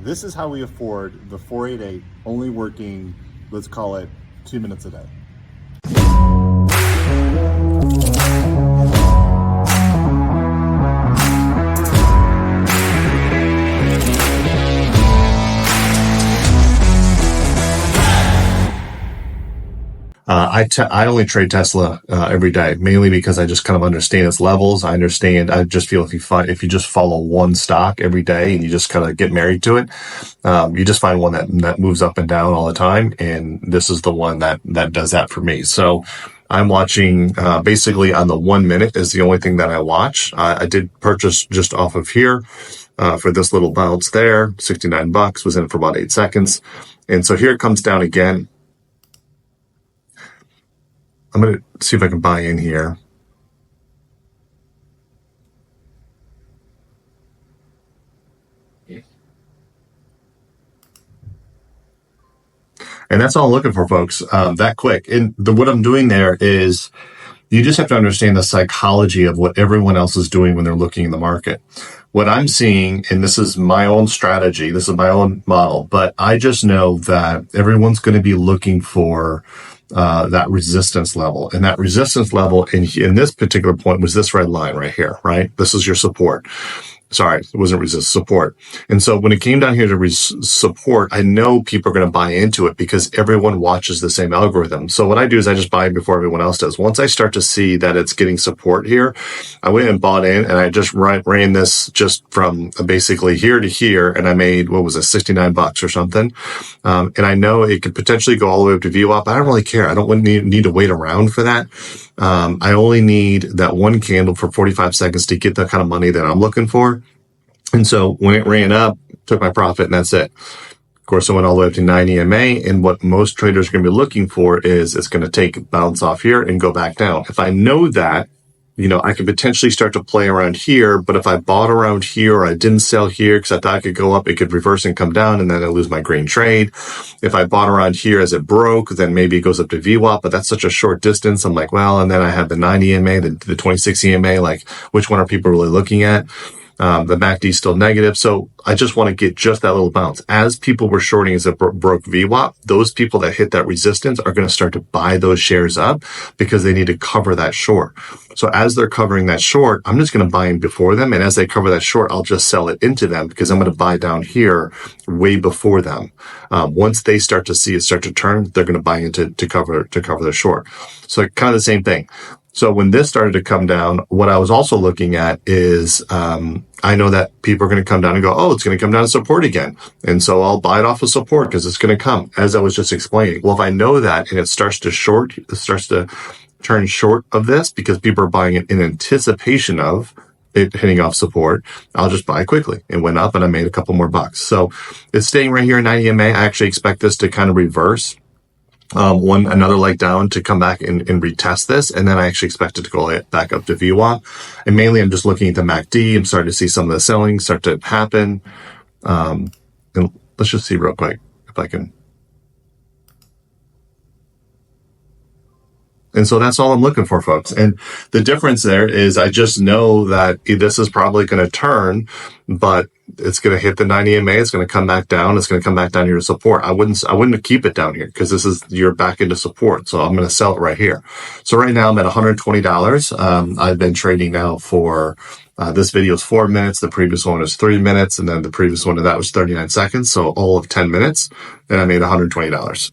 This is how we afford the 488 only working, let's call it 2 minutes a day. I only trade Tesla every day, mainly because I just kind of understand its levels. I just feel if you just follow one stock every day and you just kind of get married to it, you just find one that moves up and down all the time. And this is the one that does that for me. So I'm watching basically on the 1 minute is the only thing that I watch. I did purchase just off of here for this little bounce there, $69, was in for about 8 seconds. And so here it comes down again. I'm going to see if I can buy in here. And that's all I'm looking for, folks, that quick. And what I'm doing there is you just have to understand the psychology of what everyone else is doing when they're looking in the market. What I'm seeing, and this is my own strategy, this is my own model, but I just know that everyone's going to be looking for that resistance level. And that resistance level in this particular point was this red line right here, right? This is your support. Sorry, it wasn't support. And so when it came down here to support, I know people are going to buy into it because everyone watches the same algorithm. So what I do is I just buy it before everyone else does. Once I start to see that it's getting support here, I went and bought in and I just ran this just from basically here to here. And I made, what was it, $69 or something. And I know it could potentially go all the way up to VWAP. I don't really care. I don't need to wait around for that. I only need that one candle for 45 seconds to get the kind of money that I'm looking for. And so when it ran up, took my profit and that's it. Of course, I went all the way up to 9 EMA. And what most traders are going to be looking for is it's going to take bounce off here and go back down. If I know that, I could potentially start to play around here. But if I bought around here or I didn't sell here because I thought it could go up, it could reverse and come down and then I lose my green trade. If I bought around here as it broke, then maybe it goes up to VWAP, but that's such a short distance. I'm like, well, and then I have the 9 EMA, the 26 EMA, like which one are people really looking at? The MACD is still negative. So I just want to get just that little bounce. As people were shorting as it broke VWAP, those people that hit that resistance are going to start to buy those shares up because they need to cover that short. So as they're covering that short, I'm just going to buy in before them. And as they cover that short, I'll just sell it into them because I'm going to buy down here way before them. Once they start to see it start to turn, they're going to buy into to cover their short. So kind of the same thing. So when this started to come down, what I was also looking at is, I know that people are going to come down and go, oh, it's going to come down to support again. And so I'll buy it off of support because it's going to come, as I was just explaining. Well, if I know that and it starts to turn short of this because people are buying it in anticipation of it hitting off support, I'll just buy quickly. It went up and I made a couple more bucks. So it's staying right here in 90 EMA. I actually expect this to kind of reverse. Another leg down to come back and retest this. And then I actually expect it to go back up to VWAP. And mainly I'm just looking at the MACD. I'm starting to see some of the selling start to happen. And let's just see real quick if I can. And so that's all I'm looking for, folks. And the difference there is I just know that this is probably going to turn, but it's going to hit the 90 EMA. It's going to come back down. It's going to come back down here to support. I wouldn't keep it down here because you're back into support. So I'm going to sell it right here. So right now I'm at $120. I've been trading now for, this video is 4 minutes. The previous one was 3 minutes. And then the previous one of that was 39 seconds. So all of 10 minutes. And I made $120.